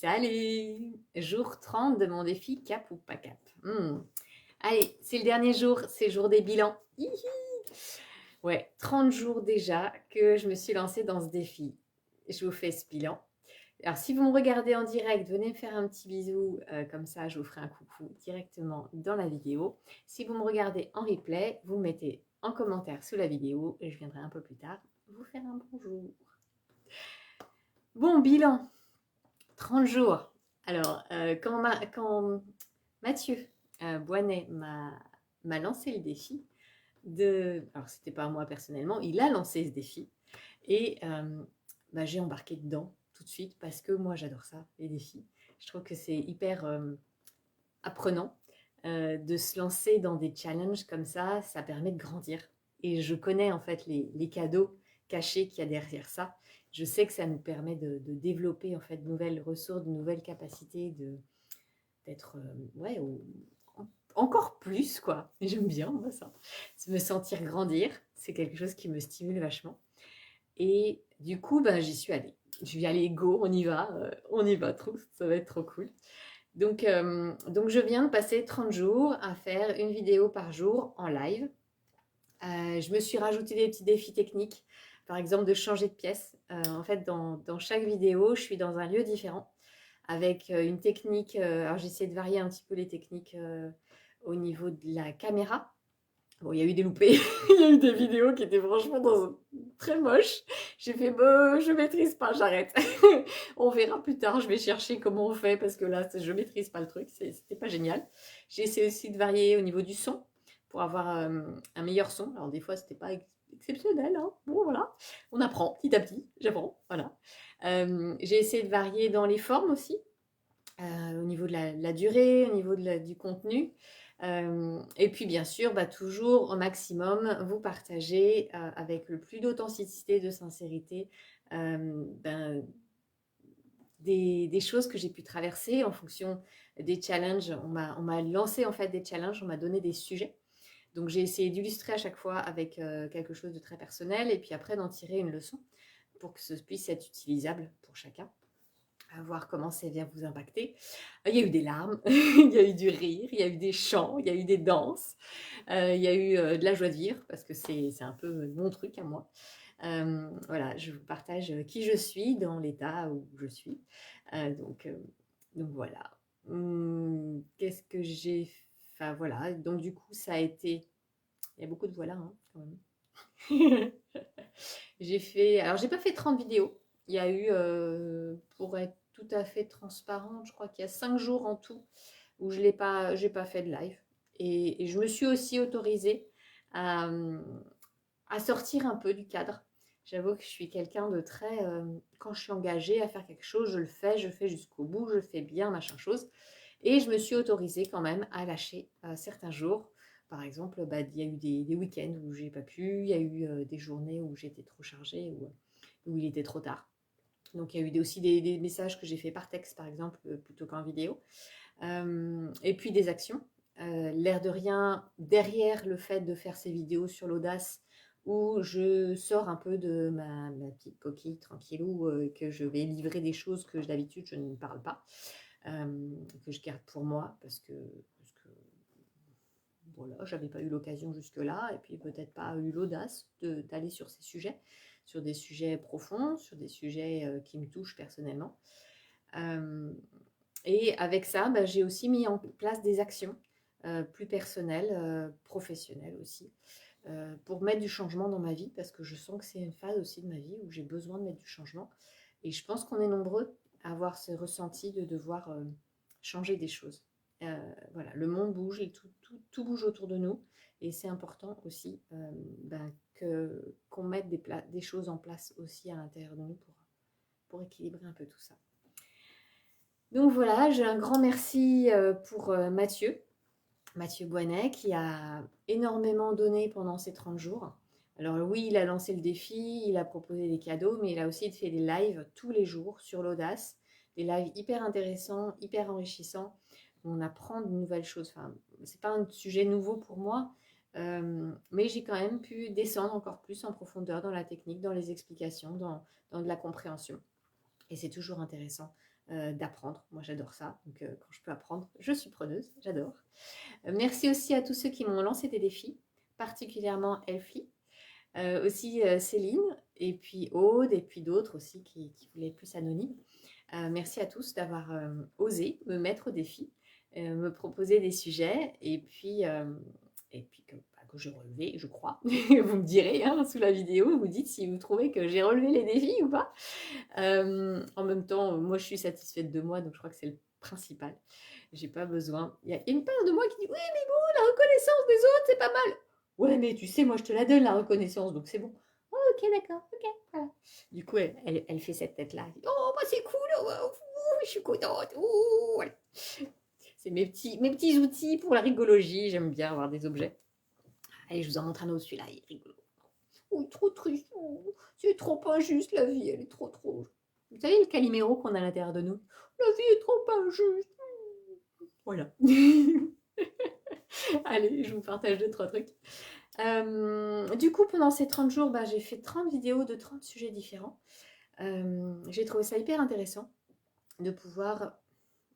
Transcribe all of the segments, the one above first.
Salut! Jour 30 de mon défi cap ou pas cap. Allez, c'est le dernier jour, c'est jour des bilans. Hihi. Ouais, 30 jours déjà que je me suis lancée dans ce défi. Je vous fais ce bilan. Alors, si vous me regardez en direct, venez me faire un petit bisou, comme ça je vous ferai un coucou directement dans la vidéo. Si vous me regardez en replay, vous me mettez en commentaire sous la vidéo et je viendrai un peu plus tard vous faire un bonjour. Bon, bilan, 30 jours. Alors, quand Mathieu Boinet m'a lancé le défi alors c'était pas moi personnellement, il a lancé ce défi et j'ai embarqué dedans tout de suite parce que moi j'adore ça, les défis. Je trouve que c'est hyper apprenant de se lancer dans des challenges comme ça permet de grandir. Et je connais en fait les cadeaux cachés qu'il y a derrière ça. Je sais que ça nous permet de développer en fait de nouvelles ressources, de nouvelles capacités, d'être encore plus quoi. Et j'aime bien moi ça. Me sentir grandir, c'est quelque chose qui me stimule vachement. Et du coup, j'y suis allée. Je suis allée, go, on y va, trop, ça va être trop cool. Donc je viens de passer 30 jours à faire une vidéo par jour en live. Je me suis rajouté des petits défis techniques, par exemple de changer de pièce. En fait, dans chaque vidéo, je suis dans un lieu différent avec une technique. Alors j'essaie de varier un petit peu les techniques au niveau de la caméra. Bon, il y a eu des loupés, il y a eu des vidéos qui étaient franchement très moches. J'ai fait, je maîtrise pas, j'arrête. On verra plus tard, je vais chercher comment on fait parce que là, je maîtrise pas le truc, c'était pas génial. J'ai essayé aussi de varier au niveau du son pour avoir un meilleur son. Alors des fois, c'était pas exceptionnel, hein. Bon, voilà, on apprend petit à petit, j'apprends, voilà. J'ai essayé de varier dans les formes aussi, au niveau de la durée, au niveau du contenu. Et puis bien sûr, toujours au maximum, vous partagez avec le plus d'authenticité, de sincérité, des choses que j'ai pu traverser en fonction des challenges. On m'a lancé en fait des challenges, on m'a donné des sujets. Donc j'ai essayé d'illustrer à chaque fois avec quelque chose de très personnel et puis après d'en tirer une leçon pour que ce puisse être utilisable pour chacun. À voir comment ça vient vous impacter. Il y a eu des larmes, il y a eu du rire, il y a eu des chants, il y a eu des danses, il y a eu de la joie de vivre, parce que c'est un peu mon truc à moi. Voilà, je vous partage qui je suis dans l'état où je suis. Donc voilà. Qu'est-ce que j'ai... Enfin voilà, donc du coup ça a été... Il y a beaucoup de voilà hein, quand même. J'ai fait... Alors j'ai pas fait 30 vidéos. Il y a eu, pour être tout à fait transparente, je crois qu'il y a 5 jours en tout où je n'ai pas fait de live. Et je me suis aussi autorisée à, à sortir un peu du cadre. J'avoue que je suis quelqu'un de très... quand je suis engagée à faire quelque chose, je le fais jusqu'au bout, je le fais bien, machin chose. Et je me suis autorisée quand même à lâcher certains jours. Par exemple, il y a eu des week-ends où j'ai pas pu, il y a eu des journées où j'étais trop chargée, où il était trop tard. Donc il y a eu aussi des messages que j'ai fait par texte, par exemple, plutôt qu'en vidéo. Et puis des actions. L'air de rien, derrière le fait de faire ces vidéos sur l'audace, où je sors un peu de ma petite coquille tranquillou, que je vais livrer des choses que d'habitude je ne parle pas, que je garde pour moi parce que voilà, j'avais pas eu l'occasion jusque-là et puis peut-être pas eu l'audace d'aller sur ces sujets, sur des sujets profonds, sur des sujets qui me touchent personnellement. Et avec ça, j'ai aussi mis en place des actions plus personnelles, professionnelles aussi, pour mettre du changement dans ma vie, parce que je sens que c'est une phase aussi de ma vie où j'ai besoin de mettre du changement. Et je pense qu'on est nombreux à avoir ce ressenti de devoir changer des choses. Voilà, le monde bouge et tout bouge autour de nous. Et c'est important aussi qu'on mette des choses en place aussi à l'intérieur de nous pour équilibrer un peu tout ça. Donc voilà, j'ai un grand merci pour Mathieu Boinet, qui a énormément donné pendant ces 30 jours. Alors oui, il a lancé le défi, il a proposé des cadeaux, mais il a aussi fait des lives tous les jours sur l'audace, des lives hyper intéressants, hyper enrichissants. On apprend de nouvelles choses. Enfin, c'est pas un sujet nouveau pour moi, mais j'ai quand même pu descendre encore plus en profondeur dans la technique, dans les explications, dans de la compréhension. Et c'est toujours intéressant d'apprendre. Moi, j'adore ça. Donc, quand je peux apprendre, je suis preneuse. J'adore. Merci aussi à tous ceux qui m'ont lancé des défis, particulièrement Elfie, aussi Céline, et puis Aude, et puis d'autres aussi qui voulaient être plus anonymes. Merci à tous d'avoir osé me mettre au défi, me proposer des sujets, et puis que j'ai relevé, je crois. Vous me direz hein, sous la vidéo, vous dites si vous trouvez que j'ai relevé les défis ou pas. En même temps, moi je suis satisfaite de moi, donc je crois que c'est le principal. J'ai pas besoin. Il y a une part de moi qui dit oui, mais bon, la reconnaissance des autres, c'est pas mal. Ouais, mais tu sais, moi je te la donne la reconnaissance, donc c'est bon. Oh, ok, d'accord, ok, voilà. Du coup, elle fait cette tête-là. Oh, bah c'est cool, oh, je suis contente. Oh, voilà. C'est mes petits outils pour la rigologie. J'aime bien avoir des objets. Allez, je vous en montre un autre, celui-là, il est rigolo. Oh, trop triste. Oh, c'est trop injuste, la vie, elle est trop. Vous savez le Calimero qu'on a à l'intérieur de nous? La vie est trop injuste. Voilà. Allez, je vous partage 2-3 trucs. Du coup, pendant ces 30 jours, j'ai fait 30 vidéos de 30 sujets différents. J'ai trouvé ça hyper intéressant de pouvoir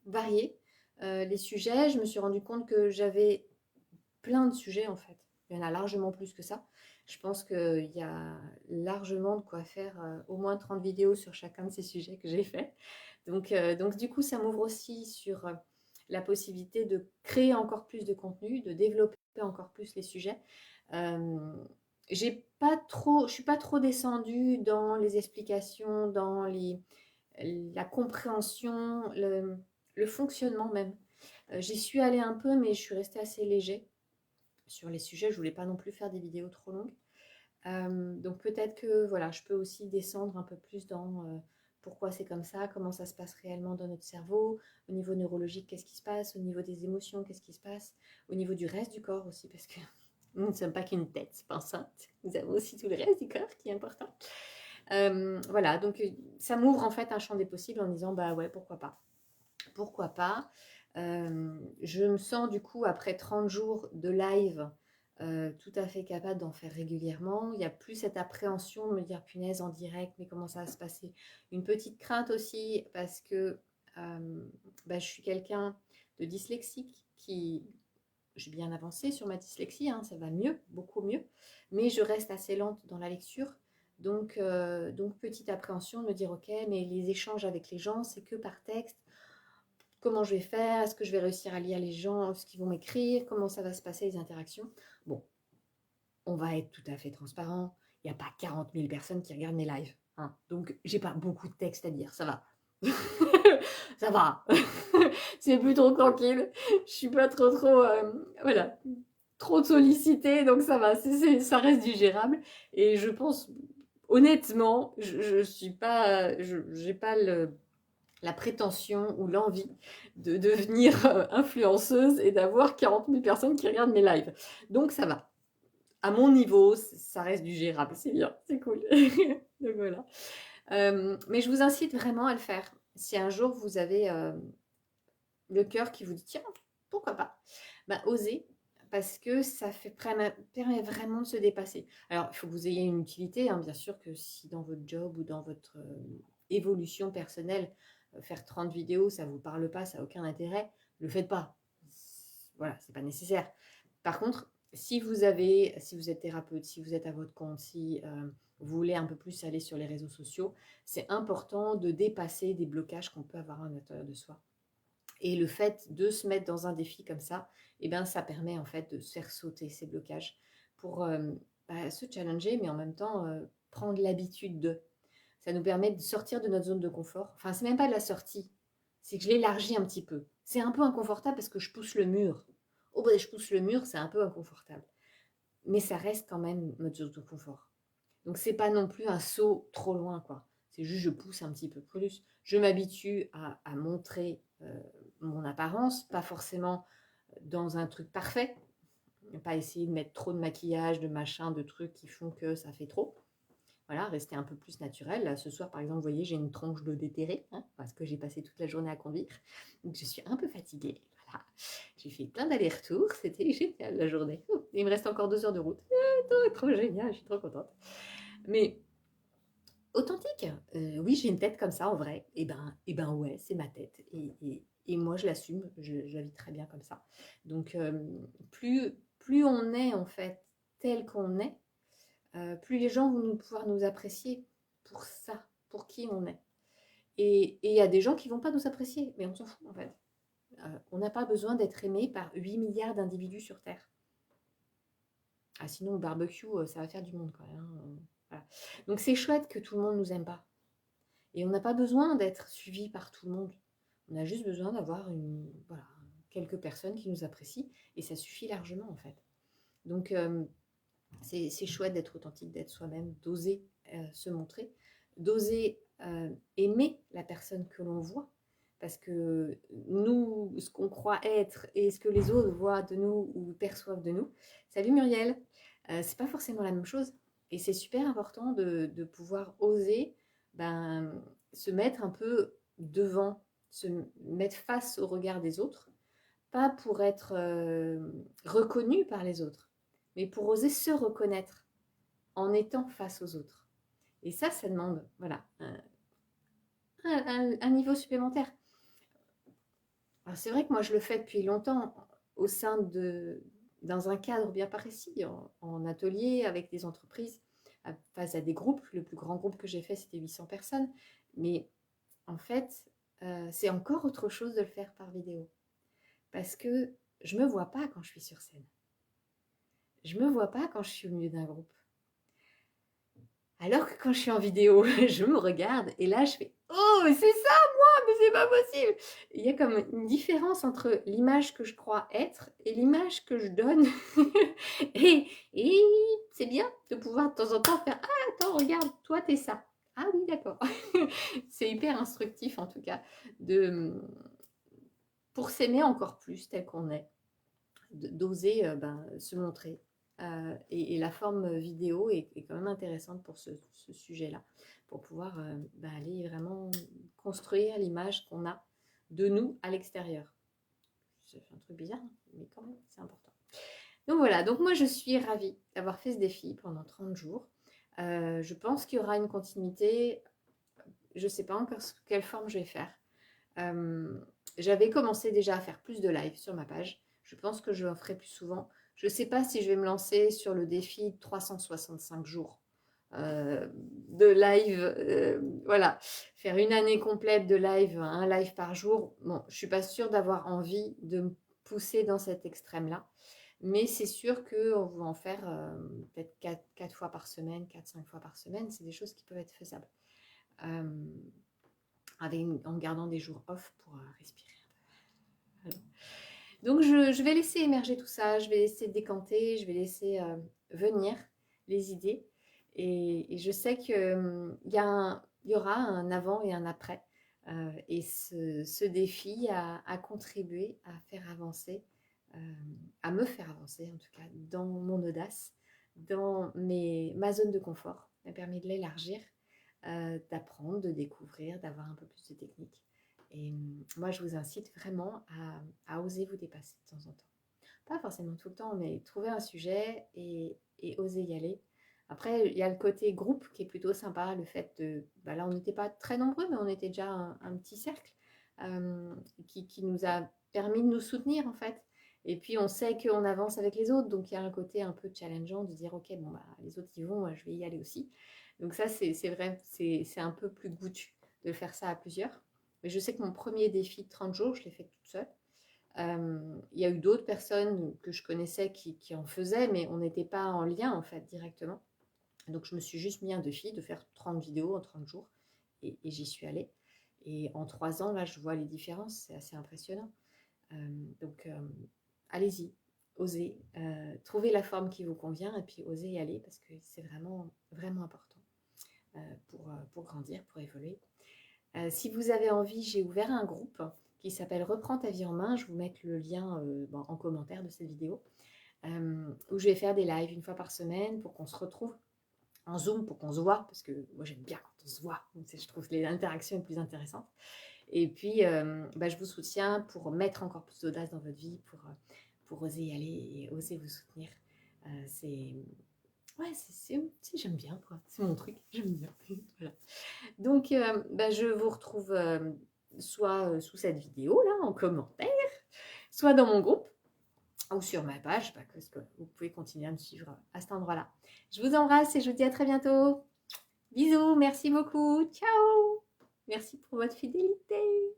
varier les sujets. Je me suis rendu compte que j'avais plein de sujets en fait. Il y en a largement plus que ça. Je pense qu'il y a largement de quoi faire au moins 30 vidéos sur chacun de ces sujets que j'ai fait. Donc du coup, ça m'ouvre aussi sur la possibilité de créer encore plus de contenu, de développer encore plus les sujets. Je suis pas trop descendue dans les explications, dans la compréhension, le fonctionnement même. J'y suis allée un peu, mais je suis restée assez léger sur les sujets. Je voulais pas non plus faire des vidéos trop longues. Donc peut-être que voilà, je peux aussi descendre un peu plus dans pourquoi c'est comme ça, comment ça se passe réellement dans notre cerveau, au niveau neurologique, qu'est-ce qui se passe, au niveau des émotions, qu'est-ce qui se passe, au niveau du reste du corps aussi, parce que nous ne sommes pas qu'une tête pensante, nous avons aussi tout le reste du corps qui est important. Voilà, donc ça m'ouvre en fait un champ des possibles en disant bah ouais, pourquoi pas. Pourquoi pas. Je me sens du coup après 30 jours de live tout à fait capable d'en faire régulièrement. Il n'y a plus cette appréhension de me dire punaise en direct, mais comment ça va se passer. Une petite crainte aussi parce que je suis quelqu'un de dyslexique qui... J'ai bien avancé sur ma dyslexie, hein, ça va mieux, beaucoup mieux, mais je reste assez lente dans la lecture. Donc petite appréhension de me dire ok, mais les échanges avec les gens, c'est que par texte. Comment je vais faire? Est-ce que je vais réussir à lire les gens, ce qu'ils vont m'écrire? Comment ça va se passer, les interactions? Bon, on va être tout à fait transparent. Il n'y a pas 40 000 personnes qui regardent mes lives. Hein. Donc, j'ai pas beaucoup de texte à dire. Ça va. Ça va. C'est plutôt tranquille. Je suis pas trop, voilà, trop sollicitée. Donc, ça va. Ça reste du gérable. Et je pense, honnêtement, je suis pas, j'ai pas la prétention ou l'envie de devenir influenceuse et d'avoir 40 000 personnes qui regardent mes lives. Donc ça va. À mon niveau, ça reste du gérable. C'est bien, c'est cool. Donc voilà. Mais je vous incite vraiment à le faire. Si un jour vous avez le cœur qui vous dit tiens, pourquoi pas, osez. Parce que ça permet vraiment de se dépasser. Alors, il faut que vous ayez une utilité. Hein, bien sûr que si dans votre job ou dans votre évolution personnelle, faire 30 vidéos, ça ne vous parle pas, ça n'a aucun intérêt, ne le faites pas. Voilà, c'est pas nécessaire. Par contre, si vous êtes thérapeute, si vous êtes à votre compte, si vous voulez un peu plus aller sur les réseaux sociaux, c'est important de dépasser des blocages qu'on peut avoir à l'intérieur de soi. Et le fait de se mettre dans un défi comme ça, ça permet en fait de se faire sauter ces blocages pour se challenger, mais en même temps prendre l'habitude de. Ça nous permet de sortir de notre zone de confort. Enfin, c'est même pas de la sortie, c'est que je l'élargis un petit peu. C'est un peu inconfortable parce que je pousse le mur. Je pousse le mur, c'est un peu inconfortable. Mais ça reste quand même notre zone de confort. Donc, c'est pas non plus un saut trop loin, quoi. C'est juste je pousse un petit peu plus. Je m'habitue à montrer mon apparence, pas forcément dans un truc parfait. Pas essayer de mettre trop de maquillage, de machin, de trucs qui font que ça fait trop. Voilà, rester un peu plus naturel. Là, ce soir, par exemple, vous voyez, j'ai une tronche de déterré, hein, parce que j'ai passé toute la journée à conduire. Donc, je suis un peu fatiguée. Voilà. J'ai fait plein d'allers-retours. C'était génial, la journée. Il me reste encore 2 heures de route. Trop génial, je suis trop contente. Mais Authentique, oui, j'ai une tête comme ça en vrai. Et ben ouais, c'est ma tête. Et moi, je l'assume, je la vis très bien comme ça. Donc, plus on est en fait tel qu'on est, plus les gens vont pouvoir nous apprécier pour ça, pour qui on est. Et il y a des gens qui ne vont pas nous apprécier, mais on s'en fout en fait. On n'a pas besoin d'être aimé par 8 milliards d'individus sur Terre. Ah, sinon, le barbecue, ça va faire du monde quand même. Hein. Voilà. Donc c'est chouette que tout le monde ne nous aime pas. Et on n'a pas besoin d'être suivi par tout le monde. On a juste besoin d'avoir voilà, quelques personnes qui nous apprécient et ça suffit largement en fait. Donc c'est chouette d'être authentique, d'être soi-même, d'oser se montrer, d'oser aimer la personne que l'on voit. Parce que nous, ce qu'on croit être et ce que les autres voient de nous ou perçoivent de nous, salut Muriel, c'est pas forcément la même chose. Et c'est super important de pouvoir oser se mettre un peu devant, se mettre face au regard des autres, pas pour être reconnu par les autres, mais pour oser se reconnaître en étant face aux autres. Et ça demande voilà, un niveau supplémentaire. Alors c'est vrai que moi je le fais depuis longtemps au sein dans un cadre bien précis, en atelier avec des entreprises, face à des groupes. Le plus grand groupe que j'ai fait, c'était 800 personnes. Mais en fait, c'est encore autre chose de le faire par vidéo. Parce que je ne me vois pas quand je suis sur scène. Je ne me vois pas quand je suis au milieu d'un groupe. Alors que quand je suis en vidéo, je me regarde et là, je fais « Oh, c'est ça, moi, mais c'est pas possible !» Il y a comme une différence entre l'image que je crois être et l'image que je donne. et c'est bien de pouvoir de temps en temps faire « Ah, attends, regarde, toi, t'es ça. » Ah oui, d'accord. C'est hyper instructif, en tout cas, pour s'aimer encore plus tel qu'on est, d'oser se montrer. Et la forme vidéo est quand même intéressante pour ce sujet-là, pour pouvoir aller vraiment construire l'image qu'on a de nous à l'extérieur. C'est un truc bizarre, mais quand même, c'est important. Donc voilà, donc moi je suis ravie d'avoir fait ce défi pendant 30 jours. Je pense qu'il y aura une continuité. Je ne sais pas encore quelle forme je vais faire. J'avais commencé déjà à faire plus de live sur ma page. Je pense que je en ferai plus souvent. Je ne sais pas si je vais me lancer sur le défi 365 jours de live. Voilà, faire une année complète de live, un live par jour. Bon, je ne suis pas sûre d'avoir envie de me pousser dans cet extrême-là. Mais c'est sûr qu'on va en faire peut-être 4 fois par semaine, 4-5 fois par semaine. C'est des choses qui peuvent être faisables. En gardant des jours off pour respirer un peu. Alors. Donc je vais laisser émerger tout ça, je vais laisser décanter, je vais laisser venir les idées. Et je sais qu'il y aura un avant et un après. Et ce défi a contribué à faire avancer, à me faire avancer en tout cas, dans mon audace, dans ma zone de confort. Ça m'a permis de l'élargir, d'apprendre, de découvrir, d'avoir un peu plus de techniques. Et moi, je vous incite vraiment à oser vous dépasser de temps en temps. Pas forcément tout le temps, mais trouver un sujet et oser y aller. Après, il y a le côté groupe qui est plutôt sympa, le fait de... là, on n'était pas très nombreux, mais on était déjà un petit cercle qui nous a permis de nous soutenir, en fait. Et puis, on sait qu'on avance avec les autres, donc il y a un côté un peu challengeant de dire, ok, les autres y vont, je vais y aller aussi. Donc ça, c'est vrai, c'est un peu plus goûtu de faire ça à plusieurs. Mais je sais que mon premier défi de 30 jours, je l'ai fait toute seule. Il y a eu d'autres personnes que je connaissais qui en faisaient, mais on n'était pas en lien en fait directement. Donc je me suis juste mis un défi de faire 30 vidéos en 30 jours et j'y suis allée. Et en 3 ans, là, je vois les différences, c'est assez impressionnant. Donc allez-y, osez, trouvez la forme qui vous convient et puis osez y aller parce que c'est vraiment, vraiment important pour grandir, pour évoluer. Si vous avez envie, j'ai ouvert un groupe qui s'appelle Reprends ta vie en main. Je vous mets le lien en commentaire de cette vidéo, où je vais faire des lives une fois par semaine pour qu'on se retrouve en Zoom, pour qu'on se voit, parce que moi j'aime bien quand on se voit, je trouve les interactions les plus intéressantes. Et puis, je vous soutiens pour mettre encore plus d'audace dans votre vie, pour oser y aller et oser vous soutenir. Ouais, j'aime bien, quoi. C'est mon truc, j'aime bien. Voilà. Donc, bah, je vous retrouve soit sous cette vidéo, là, en commentaire, soit dans mon groupe, ou sur ma page, parce que vous pouvez continuer à me suivre à cet endroit-là. Je vous embrasse et je vous dis à très bientôt. Bisous, merci beaucoup. Ciao. Merci pour votre fidélité.